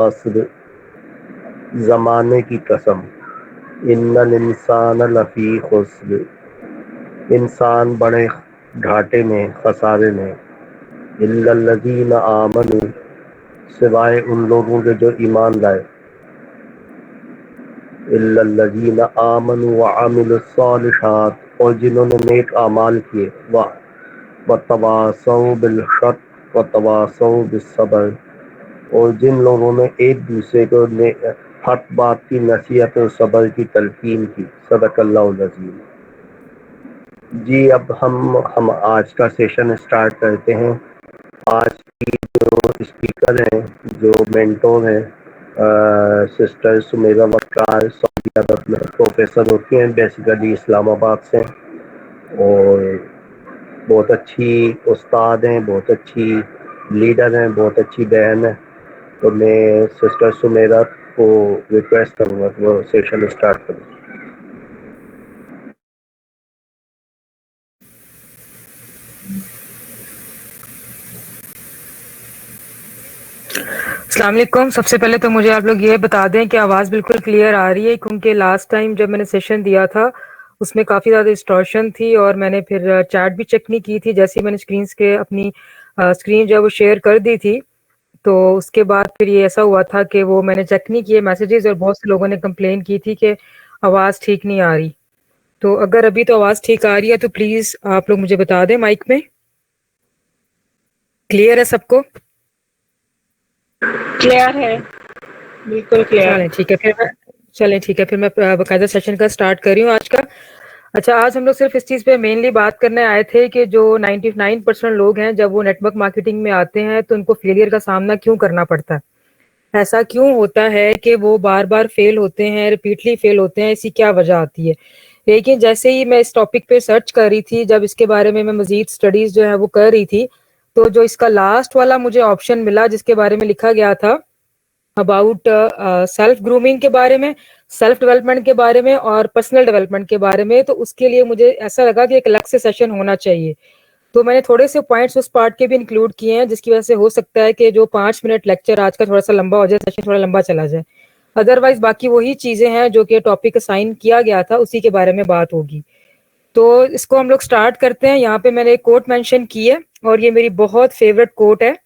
असर, ज़माने की कसम, इन्नल इंसान लफ़ी खुस्र, इंसान बड़े घाटे में, खसारे में, इल्लल्लज़ीना आमनू, सिवाय उन लोगों के जो ईमान लाए, इल्लल्लज़ीना आमनू व अमिलुस्सालिहात, और जिन्होंने नेक आमाल किए, वतवासौ बिलहक़ वतवासौ बिस्सब्र, और जिन लोगों ने एक दूसरे को हक बात की नसीहत और सब्र की तलकीन की। सदक़ल्लाहुल अज़ीम। जी अब हम आज का सेशन स्टार्ट करते हैं। आज की जो स्पीकर हैं, जो मेंटोर हैं, सिस्टर सुमेरा वकार, सऊदी अरब में प्रोफेसर होती हैं, बेसिकली इस्लामाबाद से, और बहुत अच्छी उस्ताद हैं, बहुत अच्छी लीडर हैं, बहुत अच्छी बहन है। तो मैं सिस्टर सुमेरा को रिक्वेस्ट करूँगा कि वो सेशन स्टार्ट करें। अस्सलाम वालेकुम। सबसे पहले तो मुझे आप लोग ये बता दें कि आवाज़ बिल्कुल क्लियर आ रही है, क्योंकि लास्ट टाइम जब मैंने सेशन दिया था उसमें काफ़ी ज़्यादा डिस्टॉर्शन थी और मैंने फिर चैट भी चेक नहीं की थी। जैसे ही मैंने अपनी स्क्रीन जो है वो शेयर कर दी थी, तो उसके बाद फिर ये ऐसा हुआ था कि वो मैंने चेक नहीं किए मैसेजेस, और बहुत से लोगों ने कंप्लेन की थी कि आवाज़ ठीक नहीं आ रही। तो अगर अभी तो आवाज़ ठीक आ रही है तो प्लीज़ आप लोग मुझे बता दें। माइक में क्लियर है सबको? क्लियर है, बिल्कुल क्लियर। चलें ठीक है, फिर मैं बाकायदा सेशन का स्टार्ट कर रही हूँ आज का। अच्छा, आज हम लोग सिर्फ इस चीज़ पे मेनली बात करने आए थे कि जो 99% लोग हैं, जब वो नेटवर्क मार्केटिंग में आते हैं तो उनको फेलियर का सामना क्यों करना पड़ता है। ऐसा क्यों होता है कि वो बार बार फेल होते हैं, रिपीटली फेल होते हैं, ऐसी क्या वजह आती है। लेकिन जैसे ही मैं इस टॉपिक पे सर्च कर रही थी, जब इसके बारे में मैं मजीद स्टडीज जो है वो कर रही थी, तो जो इसका लास्ट वाला मुझे ऑप्शन मिला जिसके बारे में लिखा गया था अबाउट सेल्फ ग्रूमिंग के बारे में, सेल्फ डेवलपमेंट के बारे में और पर्सनल डेवलपमेंट के बारे में, तो उसके लिए मुझे ऐसा लगा कि एक अलग से सेशन होना चाहिए। तो मैंने थोड़े से पॉइंट्स उस पार्ट के भी इंक्लूड किए हैं, जिसकी वजह से हो सकता है कि जो 5 मिनट लेक्चर आज का थोड़ा सा लंबा हो जाए, सेशन थोड़ा लंबा चला जाए। अदरवाइज बाकी वही चीजें हैं जो कि टॉपिक असाइन किया गया था, उसी के बारे में बात होगी। तो इसको हम लोग स्टार्ट करते हैं। यहाँ पे मैंने एक कोट मेंशन की है और ये मेरी बहुत फेवरेट कोट है,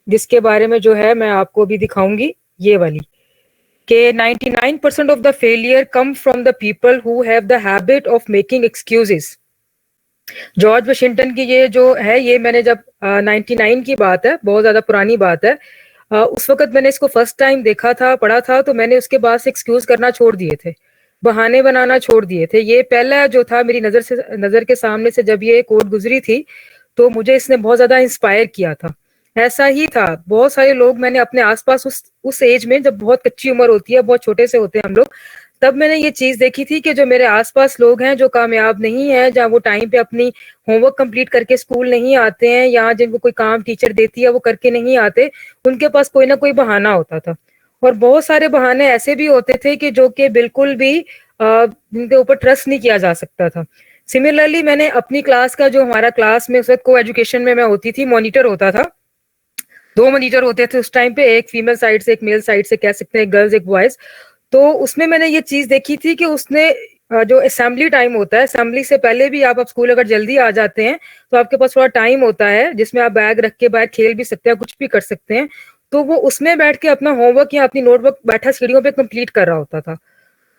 जिसके बारे में जो है मैं आपको भी दिखाऊंगी, ये वाली, कि 99% of the failure come from the people who have the habit of making excuses. George Washington की ये जो है, ये मैंने जब 99 की बात है, बहुत ज्यादा पुरानी बात है, उस वक्त मैंने इसको फर्स्ट टाइम देखा था, पढ़ा था, तो मैंने उसके बाद से एक्सक्यूज करना छोड़ दिए थे, बहाने बनाना छोड़ दिए थे। ये पहला जो था मेरी नजर के सामने से जब ये कोट गुजरी थी, तो मुझे इसने बहुत ज्यादा इंस्पायर किया था। ऐसा ही था, बहुत सारे लोग मैंने अपने आसपास उस एज में, जब बहुत कच्ची उम्र होती है, बहुत छोटे से होते हैं हम लोग, तब मैंने ये चीज देखी थी कि जो मेरे आसपास लोग हैं जो कामयाब नहीं है, जहाँ वो टाइम पे अपनी होमवर्क कंप्लीट करके स्कूल नहीं आते हैं, या जिनको कोई काम टीचर देती है वो करके नहीं आते, उनके पास कोई ना कोई बहाना होता था। और बहुत सारे बहाने ऐसे भी होते थे कि जो कि बिल्कुल भी जिनके ऊपर ट्रस्ट नहीं किया जा सकता था। सिमिलरली मैंने अपनी क्लास का, जो हमारा क्लास में उस वक्त को एजुकेशन में मैं होती थी, मॉनिटर होता था, 2 मॉनिटर होते थे उस टाइम पे, एक फीमेल साइड से एक मेल साइड से, कह सकते हैं गर्ल्स एक बॉयज। तो उसमें मैंने ये चीज देखी थी कि उसने जो असेंबली टाइम होता है, असेंबली से पहले भी आप स्कूल अगर जल्दी आ जाते हैं तो आपके पास थोड़ा टाइम होता है जिसमें आप बैग रख के बाहर खेल भी सकते हैं, कुछ भी कर सकते हैं। तो वो उसमें बैठ के अपना होमवर्क या अपनी नोटबुक बैठा सीढ़ियों पे कंप्लीट कर रहा होता था।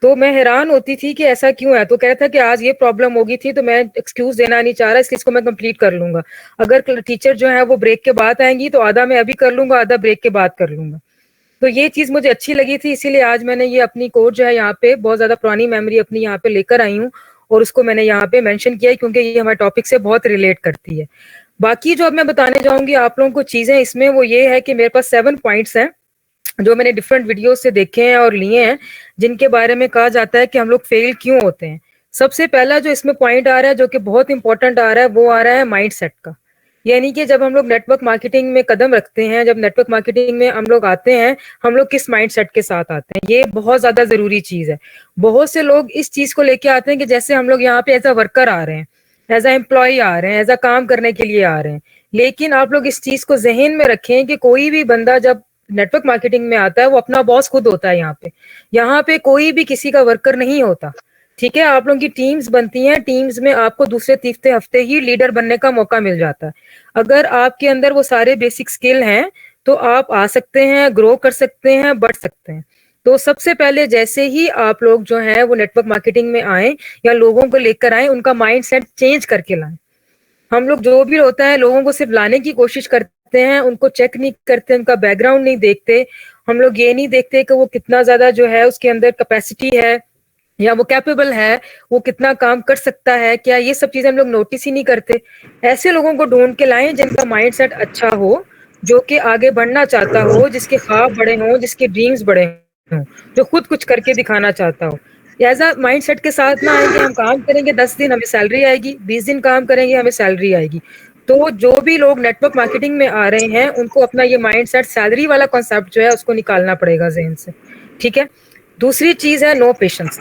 तो मैं हैरान होती थी कि ऐसा क्यों है। तो कह रहा था कि आज ये प्रॉब्लम होगी थी, तो मैं एक्सक्यूज देना नहीं चाह रहा, इसलिए इसको मैं कंप्लीट कर लूंगा। अगर टीचर जो है वो ब्रेक के बाद आएंगी तो आधा मैं अभी कर लूंगा, आधा ब्रेक के बाद कर लूंगा। तो ये चीज मुझे अच्छी लगी थी, इसीलिए आज मैंने ये अपनी कोट जो है यहाँ पे, बहुत ज्यादा पुरानी मेमोरी अपनी यहाँ पे लेकर आई हूँ और उसको मैंने यहाँ पे मेंशन किया है, क्योंकि ये हमारे टॉपिक से बहुत रिलेट करती है। बाकी जो अब मैं बताने जाऊंगी आप लोगों को चीजें इसमें, वो ये है कि मेरे पास 7 पॉइंट्स हैं जो मैंने डिफरेंट वीडियो से देखे हैं और लिए हैं, जिनके बारे में कहा जाता है कि हम लोग फेल क्यों होते हैं। सबसे पहला जो इसमें पॉइंट आ रहा है, जो कि बहुत इंपॉर्टेंट आ रहा है, वो आ रहा है माइंड सेट का। यानी कि जब हम लोग नेटवर्क मार्केटिंग में कदम रखते हैं, जब नेटवर्क मार्केटिंग में हम लोग आते हैं, हम लोग किस माइंड सेट के साथ आते हैं, ये बहुत ज्यादा जरूरी चीज है। बहुत से लोग इस चीज को लेके आते हैं कि जैसे हम लोग यहाँ पे एज अ वर्कर आ रहे हैं, एज अ एम्प्लॉय आ रहे हैं, एज अ काम करने के लिए आ रहे हैं। लेकिन आप लोग इस चीज को जहन में रखें कि कोई भी बंदा जब नेटवर्क मार्केटिंग में आता है वो अपना बॉस खुद होता है। यहाँ पे कोई भी किसी का वर्कर नहीं होता। ठीक है, आप लोगों की टीम्स बनती हैं, टीम्स में आपको दूसरे तीसरे हफ्ते ही लीडर बनने का मौका मिल जाता है। अगर आपके अंदर वो सारे बेसिक स्किल हैं तो आप आ सकते हैं, ग्रो कर सकते हैं, बढ़ सकते हैं। तो सबसे पहले जैसे ही आप लोग जो है वो नेटवर्क मार्केटिंग में आए या लोगों को लेकर आए, उनका माइंडसेट चेंज करके लाएं। हम लोग जो भी होता है लोगों को सिर्फ लाने की कोशिश करते हैं, उनको चेक नहीं करते, उनका बैकग्राउंड नहीं देखते। हम लोग ये नहीं देखते कि वो कितना ज्यादा जो है उसके अंदर कैपेसिटी है या वो कैपेबल है, वो कितना काम कर सकता है क्या, ये सब चीजें हम लोग नोटिस ही नहीं करते। ऐसे लोगों को ढूंढ के लाएं जिनका माइंडसेट अच्छा हो, जो कि आगे बढ़ना चाहता हो, जिसके ख्वाब बड़े हों, जिसके ड्रीम्स बड़े हों, जो खुद कुछ करके दिखाना चाहता हो। ऐसा माइंडसेट के साथ ना आएंगे हम काम करेंगे 10 दिन हमें सैलरी आएगी, 20 दिन काम करेंगे हमें सैलरी आएगी। तो जो भी लोग नेटवर्क मार्केटिंग में आ रहे हैं उनको अपना ये माइंडसेट सैलरी वाला कॉन्सेप्ट जो है उसको निकालना पड़ेगा ज़हन से। ठीक है, दूसरी चीज है नो पेशेंस।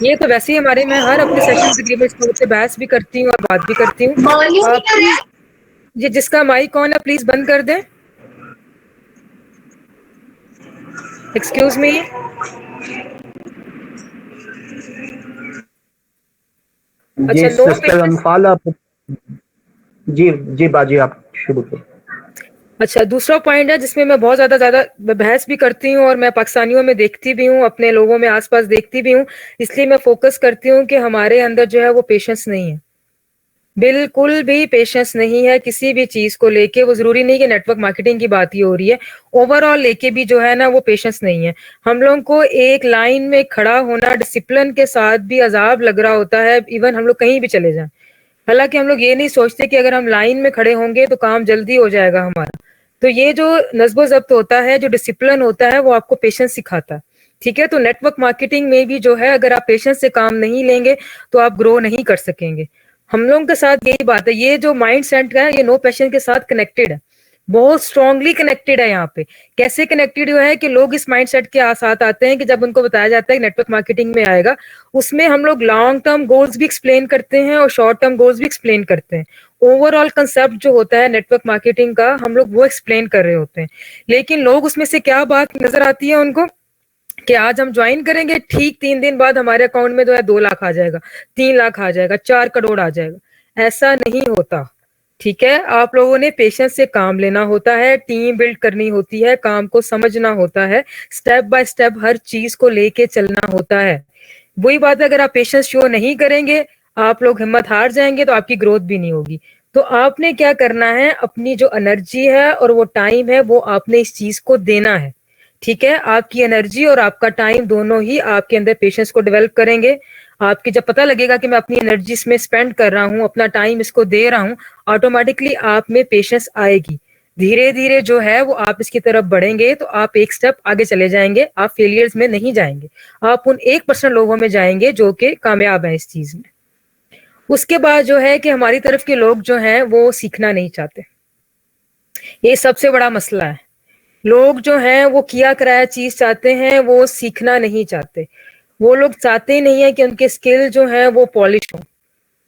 ये तो वैसे ही हमारे, मैं हर अपने सेशन तकरीबन इस मुद्दे पे बहस भी करती हूँ और बात भी करती हूँ। आप प्लीज, ये जिसका माइक ऑन है प्लीज बंद कर दें। Excuse me. जी अच्छा, नो सिस्टर पेशेंस। अनफाल आप, जी जी बाजी आप शुरू करो। अच्छा, दूसरा पॉइंट है जिसमें मैं बहुत ज्यादा बहस भी करती हूँ और मैं पाकिस्तानियों में देखती भी हूँ, अपने लोगों में आसपास देखती भी हूँ, इसलिए मैं फोकस करती हूँ कि हमारे अंदर जो है वो पेशेंस नहीं है। बिल्कुल भी पेशेंस नहीं है किसी भी चीज को लेके। वो जरूरी नहीं कि नेटवर्क मार्केटिंग की बात ही हो रही है, ओवरऑल लेके भी जो है ना वो पेशेंस नहीं है। हम लोगों को एक लाइन में खड़ा होना डिसिप्लिन के साथ भी अजाब लग रहा होता है, इवन हम लोग कहीं भी चले जाएं। हालांकि हम लोग ये नहीं सोचते कि अगर हम लाइन में खड़े होंगे तो काम जल्दी हो जाएगा हमारा। तो ये जो नज़्बो ज़ब्त होता है, जो डिसिप्लिन होता है, वो आपको पेशेंस सिखाता है। ठीक है, तो नेटवर्क मार्केटिंग में भी जो है अगर आप पेशेंस से काम नहीं लेंगे तो आप ग्रो नहीं कर सकेंगे। हम लोगों के साथ यही बात है, ये जो माइंड सेट है ये नो पेशेंस के साथ कनेक्टेड है, बहुत स्ट्रांगली कनेक्टेड है। यहाँ पे कैसे कनेक्टेड है कि लोग इस माइंडसेट के साथ आते हैं कि जब उनको बताया जाता है कि नेटवर्क मार्केटिंग में आएगा, उसमें हम लोग लॉन्ग टर्म गोल्स भी एक्सप्लेन करते हैं और शॉर्ट टर्म गोल्स भी एक्सप्लेन करते हैं। ओवरऑल कंसेप्ट जो होता है नेटवर्क मार्केटिंग का हम लोग वो एक्सप्लेन कर रहे होते हैं। लेकिन लोग उसमें से क्या बात नजर आती है उनको कि आज हम ज्वाइन करेंगे, ठीक 3 दिन बाद हमारे अकाउंट में जो है 2 लाख आ जाएगा, 3 लाख आ जाएगा, 4 करोड़ आ जाएगा। ऐसा नहीं होता। ठीक है, आप लोगों ने पेशेंस से काम लेना होता है, टीम बिल्ड करनी होती है, काम को समझना होता है, स्टेप बाय स्टेप हर चीज को लेके चलना होता है। वही बात है, अगर आप पेशेंस शो नहीं करेंगे, आप लोग हिम्मत हार जाएंगे तो आपकी ग्रोथ भी नहीं होगी। तो आपने क्या करना है, अपनी जो एनर्जी है और वो टाइम है वो आपने इस चीज को देना है। ठीक है, आपकी एनर्जी और आपका टाइम दोनों ही आपके अंदर पेशेंस को डेवलप करेंगे। आपकी जब पता लगेगा कि मैं अपनी एनर्जी इसमें स्पेंड कर रहा हूँ, अपना टाइम इसको दे रहा हूँ, ऑटोमेटिकली आप में पेशेंस आएगी। धीरे धीरे जो है वो आप इसकी तरफ बढ़ेंगे तो आप एक स्टेप आगे चले जाएंगे, आप फेलियर्स में नहीं जाएंगे, आप उन 1% लोगों में जाएंगे जो कि कामयाब है इस चीज में। उसके बाद जो है कि हमारी तरफ के लोग जो हैं वो सीखना नहीं चाहते, ये सबसे बड़ा मसला है। लोग जो हैं वो किया कराया चीज चाहते हैं, वो सीखना नहीं चाहते। वो लोग चाहते ही नहीं है कि उनके स्किल जो है वो पॉलिश हो।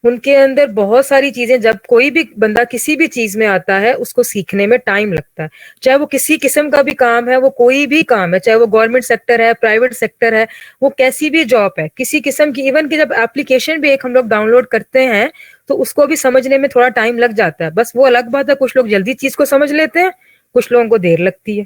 उनके अंदर बहुत सारी चीजें, जब कोई भी बंदा किसी भी चीज में आता है उसको सीखने में टाइम लगता है, चाहे वो किसी किस्म का भी काम है, वो कोई भी काम है, चाहे वो गवर्नमेंट सेक्टर है, प्राइवेट सेक्टर है, वो कैसी भी जॉब है, किसी किस्म की। इवन की जब एप्लीकेशन भी एक हम लोग डाउनलोड करते हैं तो उसको भी समझने में थोड़ा टाइम लग जाता है। बस वो अलग बात है, कुछ लोग जल्दी चीज को समझ लेते हैं, कुछ लोगों को देर लगती है।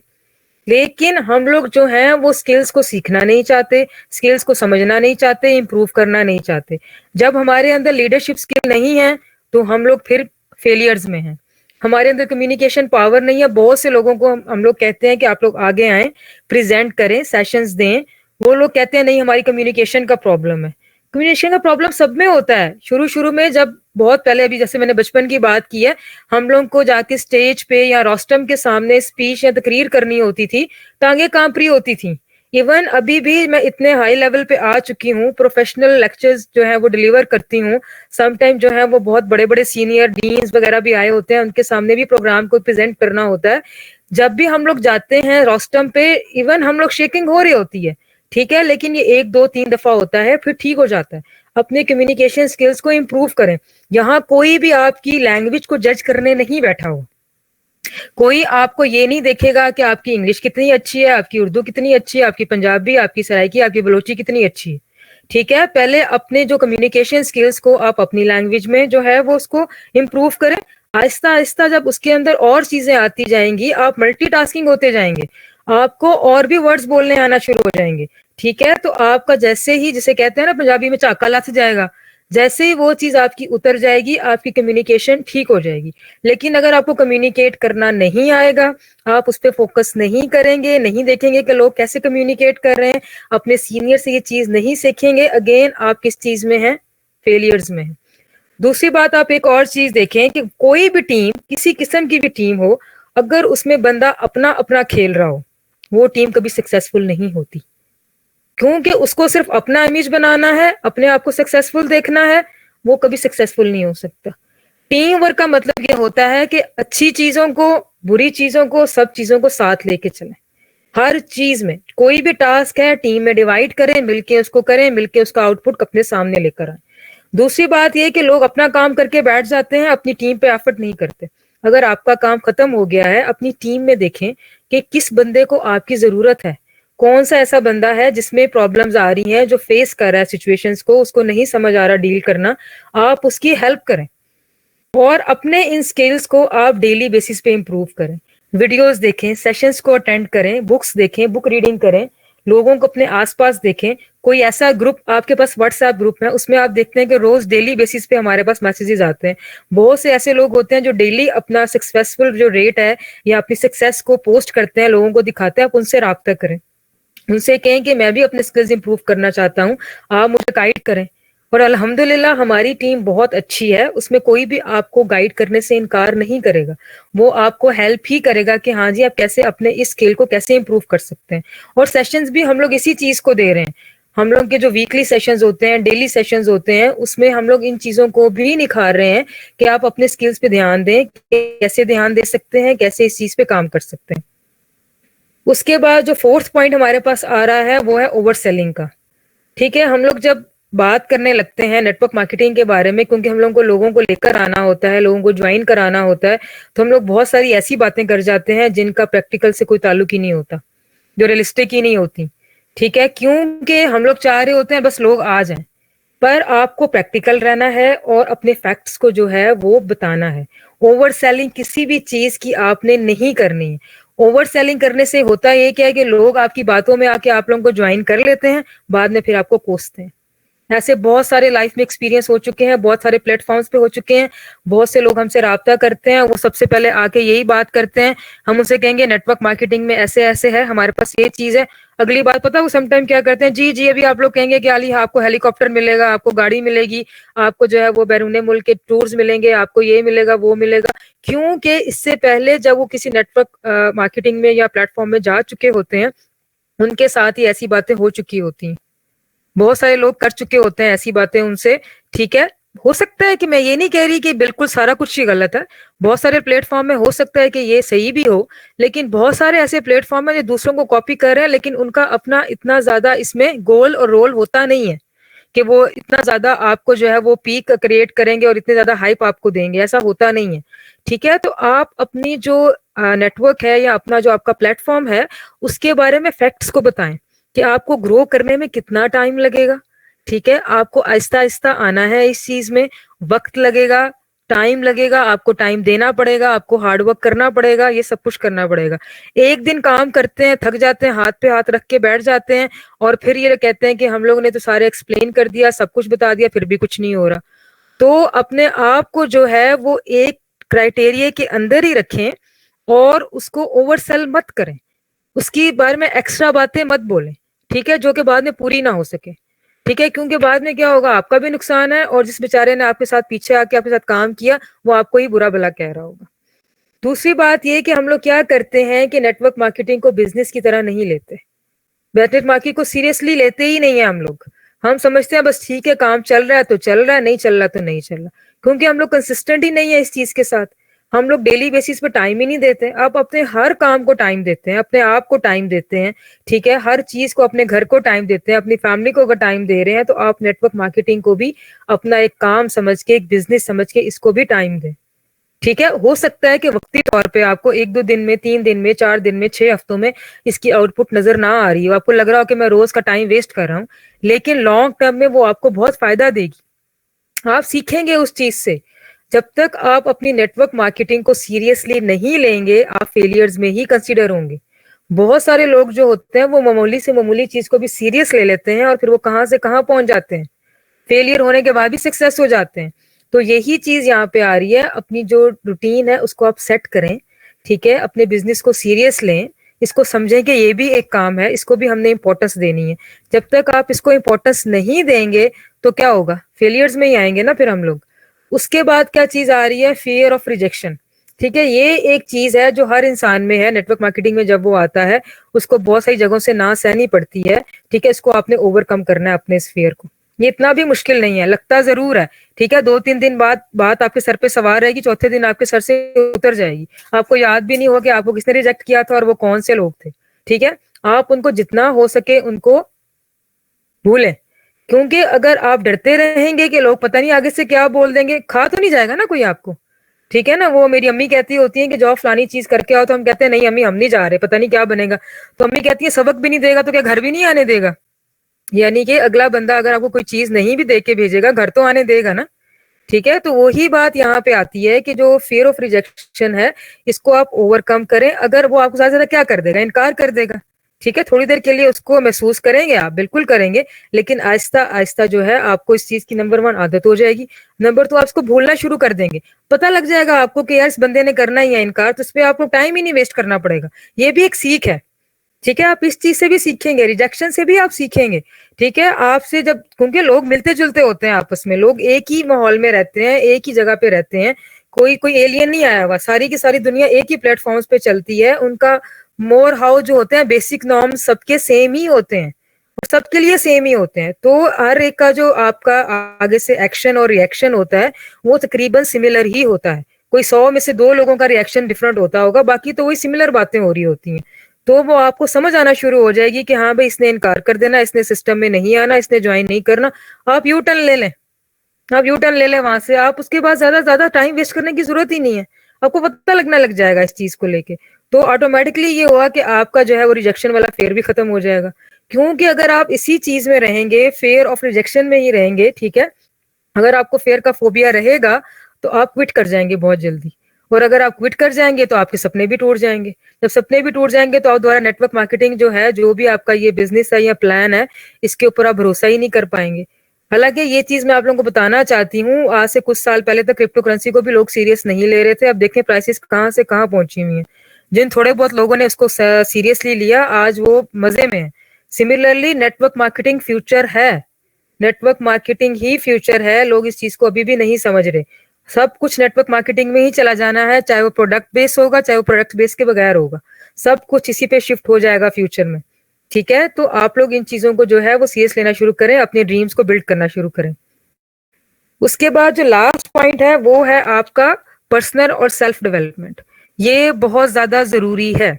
लेकिन हम लोग जो हैं वो स्किल्स को सीखना नहीं चाहते, स्किल्स को समझना नहीं चाहते, इंप्रूव करना नहीं चाहते। जब हमारे अंदर लीडरशिप स्किल नहीं है तो हम लोग फिर फेलियर्स में हैं। हमारे अंदर कम्युनिकेशन पावर नहीं है। बहुत से लोगों को हम लोग कहते हैं कि आप लोग आगे आए, प्रेजेंट करें, सेशंस दें, वो लोग कहते हैं नहीं हमारी कम्युनिकेशन का प्रॉब्लम है। कम्युनिकेशन का प्रॉब्लम सब में होता है। शुरू शुरू में जब बहुत पहले, अभी जैसे मैंने बचपन की बात की है, हम लोग को जाके स्टेज पे या रोस्टम के सामने स्पीच या तकरीर करनी होती थी, टांगे कांप रही होती थी। इवन अभी भी मैं इतने हाई लेवल पे आ चुकी हूँ, प्रोफेशनल लेक्चर्स जो है वो डिलीवर करती हूँ। समटाइम जो है वो बहुत बड़े बड़े सीनियर डीन्स वगैरह भी आए होते हैं, उनके सामने भी प्रोग्राम को प्रेजेंट करना होता है। जब भी हम लोग जाते हैं रोस्टम पे, इवन हम लोग शेकिंग हो रही होती है, ठीक है, लेकिन ये 1 2 3 दफा होता है, फिर ठीक हो जाता है। अपने कम्युनिकेशन स्किल्स को इम्प्रूव करें। यहाँ कोई भी आपकी लैंग्वेज को जज करने नहीं बैठा हो। कोई आपको ये नहीं देखेगा कि आपकी इंग्लिश कितनी अच्छी है, आपकी उर्दू कितनी अच्छी है, आपकी पंजाबी, आपकी सराइकी, आपकी बलोची कितनी अच्छी है। ठीक है, पहले अपने जो कम्युनिकेशन स्किल्स को आप अपनी लैंग्वेज में जो है वो उसको इम्प्रूव करें। आहिस्ता आहिस्ता जब उसके अंदर और चीजें आती जाएंगी, आप मल्टीटास्किंग होते जाएंगे, आपको और भी वर्ड्स बोलने आना शुरू हो जाएंगे। ठीक है, तो आपका जैसे ही, जिसे कहते हैं ना पंजाबी में, चाका लथ जाएगा, जैसे ही वो चीज आपकी उतर जाएगी, आपकी कम्युनिकेशन ठीक हो जाएगी। लेकिन अगर आपको कम्युनिकेट करना नहीं आएगा, आप उस पर फोकस नहीं करेंगे, नहीं देखेंगे कि लोग कैसे कम्युनिकेट कर रहे हैं, अपने सीनियर से ये चीज नहीं सीखेंगे, अगेन आप किस चीज में हैं? फेलियर्स में हैं। दूसरी बात, आप एक और चीज देखें कि कोई भी टीम, किसी किस्म की भी टीम हो, अगर उसमें बंदा अपना अपना खेल रहा हो, वो टीम कभी सक्सेसफुल नहीं होती, क्योंकि उसको सिर्फ अपना इमेज बनाना है, अपने आप को सक्सेसफुल देखना है, वो कभी सक्सेसफुल नहीं हो सकता। टीम वर्क का मतलब ये होता है कि अच्छी चीजों को, बुरी चीजों को, सब चीजों को साथ लेके चलें। हर चीज में कोई भी टास्क है, टीम में डिवाइड करें, मिलके उसको करें, मिलके उसका आउटपुट अपने सामने लेकर आए। दूसरी बात यह कि लोग अपना काम करके बैठ जाते हैं, अपनी टीम पे एफर्ट नहीं करते। अगर आपका काम खत्म हो गया है, अपनी टीम में देखें कि किस बंदे को आपकी जरूरत है, कौन सा ऐसा बंदा है जिसमें प्रॉब्लम्स आ रही हैं, जो फेस कर रहा है सिचुएशंस को, उसको नहीं समझ आ रहा डील करना, आप उसकी हेल्प करें। और अपने इन स्किल्स को आप डेली बेसिस पे इंप्रूव करें। वीडियोस देखें, सेशंस को अटेंड करें, बुक्स देखें, बुक रीडिंग करें, लोगों को अपने आसपास देखें। कोई ऐसा ग्रुप आपके पास, व्हाट्सएप ग्रुप है, उसमें आप देखते हैं कि रोज डेली बेसिस पे हमारे पास मैसेजेस आते हैं। बहुत से ऐसे लोग होते हैं जो डेली अपना सक्सेसफुल जो रेट है या अपनी सक्सेस को पोस्ट करते हैं, लोगों को दिखाते हैं। आप उनसे राब्ता करें, उनसे कहें कि मैं भी अपने स्किल्स इंप्रूव करना चाहता हूँ, आप मुझे गाइड करें। और अल्हम्दुलिल्लाह हमारी टीम बहुत अच्छी है, उसमें कोई भी आपको गाइड करने से इनकार नहीं करेगा, वो आपको हेल्प ही करेगा कि हाँ जी आप कैसे अपने इस स्किल को कैसे इंप्रूव कर सकते हैं। और सेशंस भी हम लोग इसी चीज को दे रहे हैं। हम लोग के जो वीकली सेशंस होते हैं, डेली सेशंस होते हैं, उसमें हम लोग इन चीजों को भी निखार रहे हैं कि आप अपने स्किल्स पे ध्यान दें, कैसे ध्यान दे सकते हैं, कैसे इस चीज पे काम कर सकते हैं। उसके बाद जो फोर्थ पॉइंट हमारे पास आ रहा है वो है ओवर सेलिंग का। ठीक है, हम लोग जब बात करने लगते हैं नेटवर्क मार्केटिंग के बारे में, क्योंकि हम लोगों को लोगों को लेकर आना होता है, लोगों को ज्वाइन कराना होता है, तो हम लोग बहुत सारी ऐसी बातें कर जाते हैं जिनका प्रैक्टिकल से कोई ताल्लुक ही नहीं होता, जो रियलिस्टिक ही नहीं होती। ठीक है, क्योंकि हम लोग चाह रहे होते हैं बस लोग आ जाएं, पर आपको प्रैक्टिकल रहना है और अपने फैक्ट्स को जो है वो बताना है। ओवर सेलिंग किसी भी चीज की आपने नहीं करनी है। ओवर सेलिंग करने से होता ये क्या है कि लोग आपकी बातों में आके आप लोगों को ज्वाइन कर लेते हैं, बाद में फिर आपको कोसते हैं। ऐसे बहुत सारे लाइफ में एक्सपीरियंस हो चुके हैं, बहुत सारे प्लेटफॉर्म्स पे हो चुके हैं। बहुत से लोग हमसे राब्ता करते हैं, वो सबसे पहले आके यही बात करते हैं, हम उनसे कहेंगे नेटवर्क मार्केटिंग में ऐसे ऐसे है, हमारे पास ये चीज है। अगली बात पता है वो समटाइम क्या करते हैं, जी जी अभी आप लोग कहेंगे कि अली आपको हेलीकॉप्टर मिलेगा, आपको गाड़ी मिलेगी, आपको जो है वो बैरूने मुल्क के टूर्स मिलेंगे, आपको ये मिलेगा वो मिलेगा। क्योंकि इससे पहले जब वो किसी नेटवर्क मार्केटिंग में या प्लेटफॉर्म में जा चुके होते हैं, उनके साथ ही ऐसी बातें हो चुकी होती हैं। बहुत सारे लोग कर चुके होते हैं ऐसी बातें उनसे। ठीक है, हो सकता है कि मैं ये नहीं कह रही कि बिल्कुल सारा कुछ ही गलत है, बहुत सारे प्लेटफॉर्म में हो सकता है कि ये सही भी हो, लेकिन बहुत सारे ऐसे प्लेटफॉर्म है जो दूसरों को कॉपी कर रहे हैं, लेकिन उनका अपना इतना ज्यादा इसमें गोल और रोल होता नहीं है कि वो इतना ज्यादा आपको जो है वो पीक क्रिएट करेंगे और इतने ज्यादा हाइप आपको देंगे, ऐसा होता नहीं है। ठीक है, तो आप अपनी जो नेटवर्क है या अपना जो आपका प्लेटफॉर्म है, उसके बारे में फैक्ट्स को बताएं कि आपको ग्रो करने में कितना टाइम लगेगा। ठीक है, आपको आहिस्ता आहिस्ता आना है इस चीज में, वक्त लगेगा, टाइम लगेगा, आपको टाइम देना पड़ेगा, आपको हार्डवर्क करना पड़ेगा, ये सब कुछ करना पड़ेगा। एक दिन काम करते हैं, थक जाते हैं, हाथ पे हाथ रख के बैठ जाते हैं और फिर ये कहते हैं कि हम लोगों ने तो सारे एक्सप्लेन कर दिया, सब कुछ बता दिया, फिर भी कुछ नहीं हो रहा। तो अपने आप को जो है वो एक क्राइटेरिया के अंदर ही रखें और उसको ओवरसेल मत करें, उसकी बारे में एक्स्ट्रा बातें मत बोलें। ठीक है, जो कि बाद में पूरी ना हो सके। ठीक है, क्योंकि बाद में क्या होगा, आपका भी नुकसान है और जिस बेचारे ने आपके साथ पीछे आके आपके साथ काम किया वो आपको ही बुरा भला कह रहा होगा। दूसरी बात ये कि हम लोग क्या करते हैं कि नेटवर्क मार्केटिंग को बिजनेस की तरह नहीं लेते, नेटवर्क मार्केटिंग को सीरियसली लेते ही नहीं है हम लोग। हम समझते हैं बस ठीक है, काम चल रहा है तो चल रहा है, नहीं चल रहा तो नहीं चल रहा, क्योंकि हम लोग कंसिस्टेंट ही नहीं है इस चीज के साथ। हम लोग डेली बेसिस पे टाइम ही नहीं देते। आप अपने हर काम को टाइम देते हैं, अपने आप को टाइम देते हैं। ठीक है, हर चीज को, अपने घर को टाइम देते हैं, अपनी फैमिली को अगर टाइम दे रहे हैं तो आप नेटवर्क मार्केटिंग को भी अपना एक काम समझ के, एक बिजनेस समझ के इसको भी टाइम दें। ठीक है, हो सकता है कि वक्ती तौर पे आपको 1-2 दिन में, 3 दिन में, 4 दिन में, 6 हफ्तों में इसकी आउटपुट नजर ना आ रही हो, आपको लग रहा हो कि मैं रोज का टाइम वेस्ट कर रहा हूँ, लेकिन लॉन्ग टर्म में वो आपको बहुत फायदा देगी। आप सीखेंगे उस चीज से। जब तक आप अपनी नेटवर्क मार्केटिंग को सीरियसली नहीं लेंगे, आप फेलियर्स में ही कंसीडर होंगे। बहुत सारे लोग जो होते हैं वो मामूली से मामूली चीज को भी सीरियस ले लेते हैं और फिर वो कहाँ से कहाँ पहुंच जाते हैं, फेलियर होने के बाद भी सक्सेस हो जाते हैं। तो यही चीज यहाँ पे आ रही है, अपनी जो रूटीन है उसको आप सेट करें, ठीक है, अपने बिजनेस को सीरियस लें, इसको समझें कि ये भी एक काम है, इसको भी हमने इंपॉर्टेंस देनी है। जब तक आप इसको इंपॉर्टेंस नहीं देंगे तो क्या होगा, फेलियर्स में ही आएंगे ना फिर हम लोग। उसके बाद क्या चीज आ रही है, फियर ऑफ रिजेक्शन। ठीक है, ये एक चीज है जो हर इंसान में है। नेटवर्क मार्केटिंग में जब वो आता है उसको बहुत सारी जगहों से ना सहनी पड़ती है। ठीक है, इसको आपने ओवरकम करना है अपने इस फियर को। ये इतना भी मुश्किल नहीं है, लगता जरूर है। ठीक है, 2-3 दिन बाद बात आपके सर पे सवार रहेगी, चौथे दिन आपके सर से उतर जाएगी, आपको याद भी नहीं होगा कि आपको किसने रिजेक्ट किया था और वो कौन से लोग थे। ठीक है, आप उनको जितना हो सके उनको भूलें, क्योंकि अगर आप डरते रहेंगे कि लोग पता नहीं आगे से क्या बोल देंगे, खा तो नहीं जाएगा ना कोई आपको। ठीक है ना, वो मेरी अम्मी कहती होती है कि जाओ फलानी चीज करके आओ, तो हम कहते हैं नहीं अम्मी हम नहीं जा रहे, पता नहीं क्या बनेगा। तो अम्मी कहती है सबक भी नहीं देगा तो क्या घर भी नहीं आने देगा। यानी कि अगला बंदा अगर आपको कोई चीज नहीं भी दे के भेजेगा, घर तो आने देगा ना। ठीक है, तो वही बात यहाँ पे आती है कि जो फियर ऑफ रिजेक्शन है इसको आप ओवरकम करें। अगर वो आपको ज्यादा ज्यादा क्या कर देगा, इनकार कर देगा। ठीक है, थोड़ी देर के लिए उसको महसूस करेंगे आप, बिल्कुल करेंगे, लेकिन आहिस्ता आहिस्ता जो है आपको इस चीज की नंबर 1 आदत हो जाएगी। नंबर 2 आप इसको भूलना शुरू कर देंगे। पता लग जाएगा आपको कि यार इस बंदे ने करना ही है इनकार, तो इस पे आपको टाइम ही नहीं वेस्ट करना पड़ेगा। ये भी एक सीख है। ठीक है, आप इस चीज से भी सीखेंगे, रिजेक्शन से भी आप सीखेंगे। ठीक है, आपसे जब, क्योंकि लोग मिलते जुलते होते हैं आपस में, लोग एक ही माहौल में रहते हैं, एक ही जगह पे रहते हैं, कोई कोई एलियन नहीं आया हुआ, सारी की सारी दुनिया एक ही प्लेटफॉर्म्स पे चलती है। उनका मोर हाउ जो होते हैं, बेसिक नॉर्म्स सबके सेम ही होते हैं, सबके लिए सेम ही होते हैं। तो हर एक का जो आपका आगे से एक्शन और रिएक्शन होता है वो तकरीबन सिमिलर ही होता है। कोई 100 में से 2 लोगों का रिएक्शन डिफरेंट होता होगा, बाकी तो वही सिमिलर बातें हो रही होती हैं। तो वो आपको समझ आना शुरू हो जाएगी कि हाँ भाई इसने इनकार कर देना, इसने सिस्टम में नहीं आना, इसने ज्वाइन नहीं करना। आप यू टर्न ले लें, आप यू टर्न ले लें वहां से। आप उसके बाद ज्यादा ज्यादा टाइम वेस्ट करने की जरूरत ही नहीं है, आपको पता लगने लग जाएगा इस चीज को लेके। तो ऑटोमेटिकली ये हुआ कि आपका जो है वो रिजेक्शन वाला फेयर भी खत्म हो जाएगा। क्योंकि अगर आप इसी चीज में रहेंगे, फेयर ऑफ रिजेक्शन में ही रहेंगे, ठीक है, अगर आपको फेयर का फोबिया रहेगा तो आप क्विट कर जाएंगे बहुत जल्दी। और अगर आप क्विट कर जाएंगे तो आपके सपने भी टूट जाएंगे। जब सपने भी टूट जाएंगे तो आप दोबारा नेटवर्क मार्केटिंग जो है, जो भी आपका ये बिजनेस है या प्लान है, इसके ऊपर आप भरोसा ही नहीं कर पाएंगे। हालांकि ये चीज मैं आप लोगों को बताना चाहती हूँ, आज से कुछ साल पहले तक क्रिप्टो करेंसी को भी लोग सीरियस नहीं ले रहे थे। अब देखें प्राइसेस कहाँ से कहाँ पहुंची हुई हैं। जिन थोड़े बहुत लोगों ने इसको सीरियसली लिया आज वो मजे में है। सिमिलरली नेटवर्क मार्केटिंग फ्यूचर है, नेटवर्क मार्केटिंग ही फ्यूचर है। लोग इस चीज को अभी भी नहीं समझ रहे। सब कुछ नेटवर्क मार्केटिंग में ही चला जाना है, चाहे वो प्रोडक्ट बेस होगा चाहे वो प्रोडक्ट बेस के बगैर होगा, सब कुछ इसी पे शिफ्ट हो जाएगा फ्यूचर में। ठीक है, तो आप लोग इन चीजों को जो है वो सीरियस लेना शुरू करें, अपने ड्रीम्स को बिल्ड करना शुरू करें। उसके बाद जो लास्ट पॉइंट है वो है आपका पर्सनल और सेल्फ डेवलपमेंट। ये बहुत ज्यादा जरूरी है।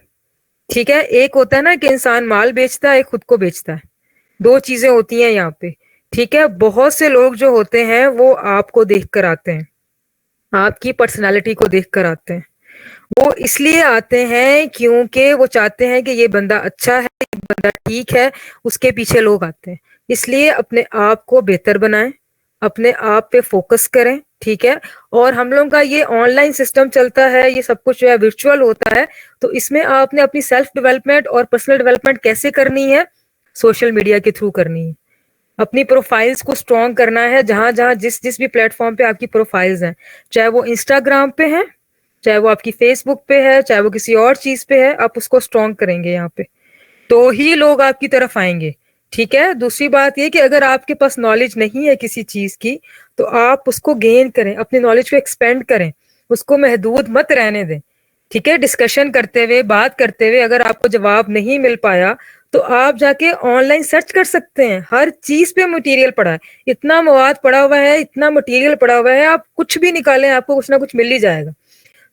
ठीक है, एक होता है ना कि इंसान माल बेचता है, एक खुद को बेचता है, 2 चीजें होती हैं यहाँ पे। ठीक है, बहुत से लोग जो होते हैं वो आपको देख कर आते हैं, आपकी पर्सनालिटी को देख कर आते हैं। वो इसलिए आते हैं क्योंकि वो चाहते हैं कि ये बंदा अच्छा है, ये बंदा ठीक है, उसके पीछे लोग आते हैं। इसलिए अपने आप को बेहतर बनाएं, अपने आप पे फोकस करें। ठीक है, और हम लोगों का ये ऑनलाइन सिस्टम चलता है, ये सब कुछ जो है वर्चुअल होता है, तो इसमें आपने अपनी सेल्फ डेवलपमेंट और पर्सनल डेवलपमेंट कैसे करनी है, सोशल मीडिया के थ्रू करनी है। अपनी प्रोफाइल्स को स्ट्रॉन्ग करना है, जहां जहां जिस जिस भी प्लेटफॉर्म पे आपकी प्रोफाइल्स हैं, चाहे वो इंस्टाग्राम पे है, चाहे वो आपकी फेसबुक पे है, चाहे वो किसी और चीज पे है, आप उसको स्ट्रॉन्ग करेंगे यहाँ पे तो ही लोग आपकी तरफ आएंगे। ठीक है, दूसरी बात ये कि अगर आपके पास नॉलेज नहीं है किसी चीज की तो आप उसको गेन करें, अपनी नॉलेज को एक्सपेंड करें, उसको महदूद मत रहने दें। ठीक है, डिस्कशन करते हुए, बात करते हुए अगर आपको जवाब नहीं मिल पाया तो आप जाके ऑनलाइन सर्च कर सकते हैं। हर चीज पे मटेरियल पड़ा है, इतना मवाद पड़ा हुआ है, इतना मटेरियल पड़ा हुआ है, आप कुछ भी निकालें आपको कुछ ना कुछ मिल ही जाएगा।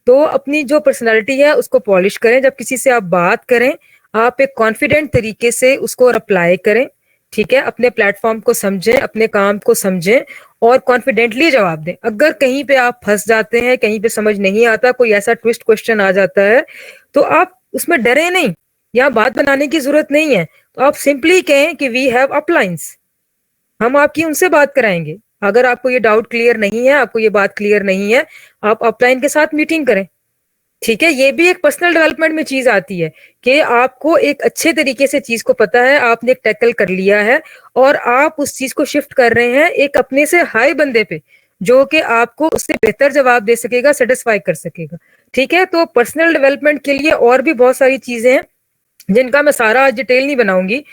तो अपनी जो पर्सनालिटी है उसको पॉलिश करें। जब किसी से आप बात करें, आप एक कॉन्फिडेंट तरीके से उसको अप्लाई करें। ठीक है, अपने प्लेटफॉर्म को समझें, अपने काम को समझें और कॉन्फिडेंटली जवाब दें। अगर कहीं पे आप फंस जाते हैं, कहीं पे समझ नहीं आता, कोई ऐसा ट्विस्ट क्वेश्चन आ जाता है, तो आप उसमें डरे नहीं, यहाँ बात बनाने की जरूरत नहीं है। तो आप सिंपली कहें कि वी हैव अपलाइंस, हम आपकी उनसे बात कराएंगे। अगर आपको ये डाउट क्लियर नहीं है, आपको ये बात क्लियर नहीं है, आप अपलाइन के साथ मीटिंग करें। ठीक है, ये भी एक पर्सनल डेवलपमेंट में चीज आती है कि आपको एक अच्छे तरीके से चीज को पता है, आपने एक टैकल कर लिया है और आप उस चीज को शिफ्ट कर रहे हैं एक अपने से हाई बंदे पे, जो कि आपको उससे बेहतर जवाब दे सकेगा, सेटिस्फाई कर सकेगा। ठीक है, तो पर्सनल डेवलपमेंट के लिए और भी बहुत सारी चीजें हैं जिनका मैं सारा डिटेल नहीं बनाऊंगी।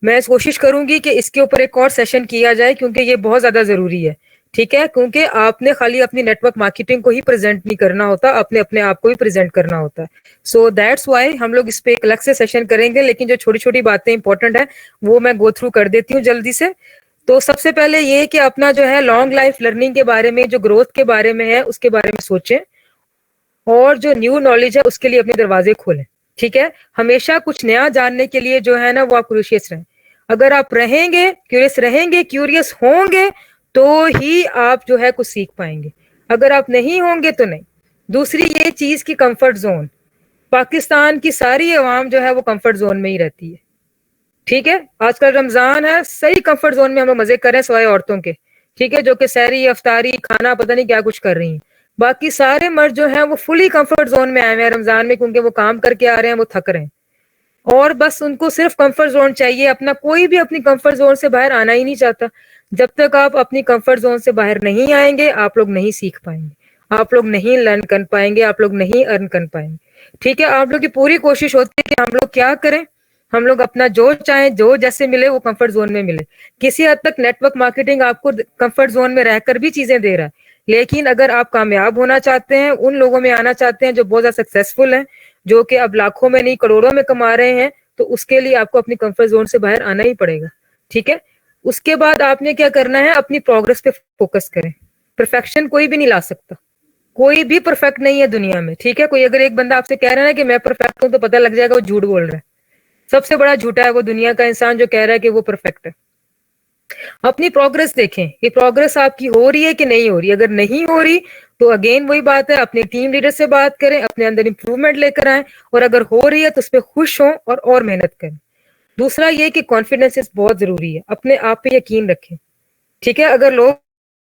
मैं कोशिश करूंगी कि इसके ऊपर एक और सेशन किया जाए, क्योंकि ये बहुत ज्यादा जरूरी है। ठीक है, क्योंकि आपने खाली अपनी नेटवर्क मार्केटिंग को ही प्रेजेंट नहीं करना होता, अपने अपने आप को भी प्रेजेंट करना होता है। सो दैट्स वाई हम लोग इस पे एक अलग से सेशन करेंगे, लेकिन जो छोटी छोटी बातें इंपॉर्टेंट है वो मैं गो थ्रू कर देती हूँ जल्दी से। तो सबसे पहले ये कि अपना जो है लॉन्ग लाइफ लर्निंग के बारे में, जो ग्रोथ के बारे में है, उसके बारे में सोचें और जो न्यू नॉलेज है उसके लिए अपने दरवाजे खोलें। ठीक है, हमेशा कुछ नया जानने के लिए जो है ना वो आप क्यूरियस रहें। अगर आप रहेंगे क्यूरियस, रहेंगे क्यूरियस होंगे, तो ही आप जो है कुछ सीख पाएंगे। अगर आप नहीं होंगे तो नहीं। दूसरी ये चीज की कंफर्ट जोन, पाकिस्तान की सारी अवाम जो है वो कंफर्ट जोन में ही रहती है। ठीक है, आजकल रमजान है, सही कंफर्ट जोन में हम लोग मजे कर रहे हैं सिवाय औरतों के। ठीक है, जो कि सहरी अफ्तारी खाना पता नहीं क्या कुछ कर रही हैं। बाकी सारे मर्द जो हैं वो फुली कंफर्ट जोन में आए हुए हैं रमजान में, क्योंकि वो काम करके आ रहे हैं, वो थक रहे हैं और बस उनको सिर्फ कंफर्ट जोन चाहिए अपना। कोई भी अपनी कंफर्ट जोन से बाहर आना ही नहीं चाहता। जब तक आप अपनी कंफर्ट जोन से बाहर नहीं आएंगे, आप लोग नहीं सीख पाएंगे, आप लोग नहीं लर्न कर पाएंगे, आप लोग नहीं अर्न कर पाएंगे। ठीक है, आप लोग की पूरी कोशिश होती है कि हम लोग क्या करें, हम लोग अपना जो चाहे, जो जैसे मिले वो कंफर्ट जोन में मिले। किसी हद तक नेटवर्क मार्केटिंग आपको कंफर्ट जोन में रहकर भी चीजें दे रहा है, लेकिन अगर आप कामयाब होना चाहते हैं, उन लोगों में आना चाहते हैं जो बहुत ज्यादा सक्सेसफुल हैं, जो कि अब लाखों में नहीं करोड़ों में कमा रहे हैं, तो उसके लिए आपको अपनी कंफर्ट जोन से बाहर आना ही पड़ेगा। ठीक है, उसके बाद आपने क्या करना है, अपनी प्रोग्रेस पे फोकस करें। परफेक्शन कोई भी नहीं ला सकता, कोई भी परफेक्ट नहीं है दुनिया में। ठीक है, कोई अगर एक बंदा आपसे कह रहा है ना कि मैं परफेक्ट हूं, तो पता लग जाएगा वो झूठ बोल रहा है। सबसे बड़ा झूठा है वो दुनिया का इंसान जो कह रहा है कि वो परफेक्ट है। अपनी प्रोग्रेस देखें कि प्रोग्रेस आपकी हो रही है कि नहीं हो रही। अगर नहीं हो रही तो अगेन वही बात है, अपने टीम लीडर से बात करें, अपने अंदर इंप्रूवमेंट लेकर आए, और अगर हो रही है तो उस पर खुश हों और मेहनत करें। दूसरा ये कि कॉन्फिडेंस बहुत जरूरी है, अपने आप पे यकीन रखें। ठीक है, अगर लोग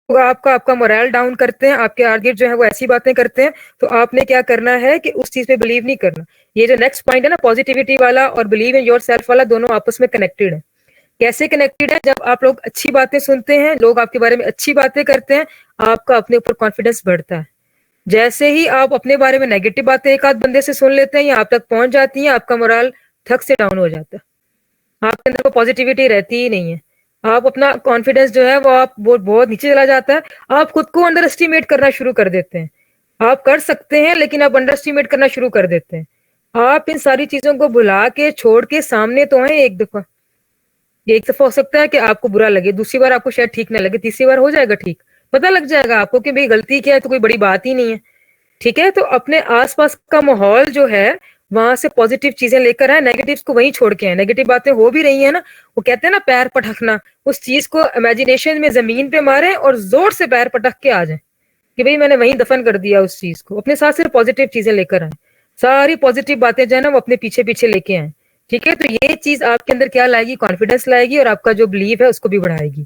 आपका मोरल डाउन करते हैं, आपके आर्गेट जो है वो ऐसी बातें करते हैं, तो आपने क्या करना है कि उस चीज पे बिलीव नहीं करना। ये जो नेक्स्ट पॉइंट है ना, पॉजिटिविटी वाला और बिलीव इन योर सेल्फ वाला, दोनों आपस में कनेक्टेड है। कैसे कनेक्टेड है? जब आप लोग अच्छी बातें सुनते हैं, लोग आपके बारे में अच्छी बातें करते हैं, आपका अपने ऊपर कॉन्फिडेंस बढ़ता है। जैसे ही आप अपने बारे में नेगेटिव बातें एक आध बंदे से सुन लेते हैं या आप तक पहुंच जाती हैं, आपका मोरल थक से डाउन हो जाता है, आपके अंदर वो पॉजिटिविटी रहती ही नहीं है। आप अपना कॉन्फिडेंस जो है वो बहुत नीचे चला जाता है। आप खुद को अंडर एस्टिमेट करना शुरू कर देते हैं। आप कर सकते हैं लेकिन आप अंडर एस्टिमेट करना शुरू कर देते हैं। आप इन सारी चीजों को भुला के छोड़ के सामने तो आए एक दफा। एक दफा हो सकता है कि आपको बुरा लगे, दूसरी बार आपको शायद ठीक ना लगे, तीसरी बार हो जाएगा ठीक। पता लग जाएगा आपको कि भाई गलती क्या है, तो कोई बड़ी बात ही नहीं है। ठीक है, तो अपने आसपास का माहौल जो है वहां से पॉजिटिव चीजें लेकर आए, नेगेटिव्स को वहीं छोड़ के आए। नेगेटिव बातें हो भी रही है ना, वो कहते हैं ना पैर पटकना, उस चीज को इमेजिनेशन में जमीन पे मारे और जोर से पैर पटक के आ जाए कि भाई मैंने वहीं दफन कर दिया उस चीज को। अपने साथ सिर्फ पॉजिटिव चीजें लेकर आए, सारी पॉजिटिव बातें जो है ना वो अपने पीछे पीछे लेके आए। ठीक है, तो ये चीज आपके अंदर क्या लाएगी, कॉन्फिडेंस लाएगी और आपका जो बिलीव है उसको भी बढ़ाएगी।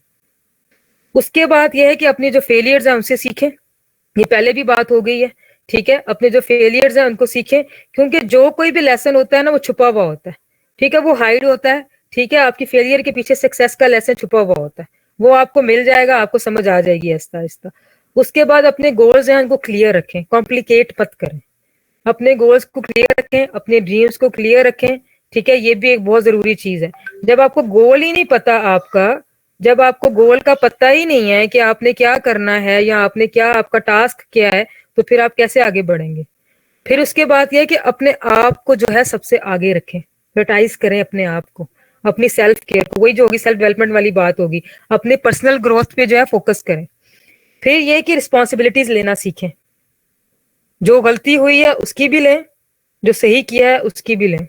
उसके बाद यह है कि अपने जो फेलियर्स हैं उनसे सीखें। ये पहले भी बात हो गई है। ठीक है, अपने जो फेलियर्स हैं उनको सीखें, क्योंकि जो कोई भी लेसन होता है ना वो छुपा हुआ होता है। ठीक है, वो हाइड होता है। ठीक है, आपकी फेलियर के पीछे सक्सेस का लेसन छुपा हुआ होता है, वो आपको मिल जाएगा, आपको समझ आ जाएगी आहिस्ता आहिस्ता। उसके बाद अपने गोल्स हैं उनको क्लियर रखें, कॉम्प्लिकेट मत करें। अपने गोल्स को क्लियर रखें, अपने ड्रीम्स को क्लियर रखें। ठीक है, ये भी एक बहुत जरूरी चीज है। जब आपको गोल ही नहीं पता आपका, जब आपको गोल का पता ही नहीं है कि आपने क्या करना है या आपने क्या, आपका टास्क क्या है, तो फिर आप कैसे आगे बढ़ेंगे। फिर उसके बाद यह है कि अपने आप को जो है सबसे आगे रखें, प्रायोरिटाइज करें अपने आप को, अपनी सेल्फ केयर को, वही जो होगी सेल्फ डेवलपमेंट वाली बात होगी। अपने पर्सनल ग्रोथ पे जो है फोकस करें। फिर यह कि रिस्पॉन्सिबिलिटीज लेना सीखें, जो गलती हुई है उसकी भी लें, जो सही किया है उसकी भी लें।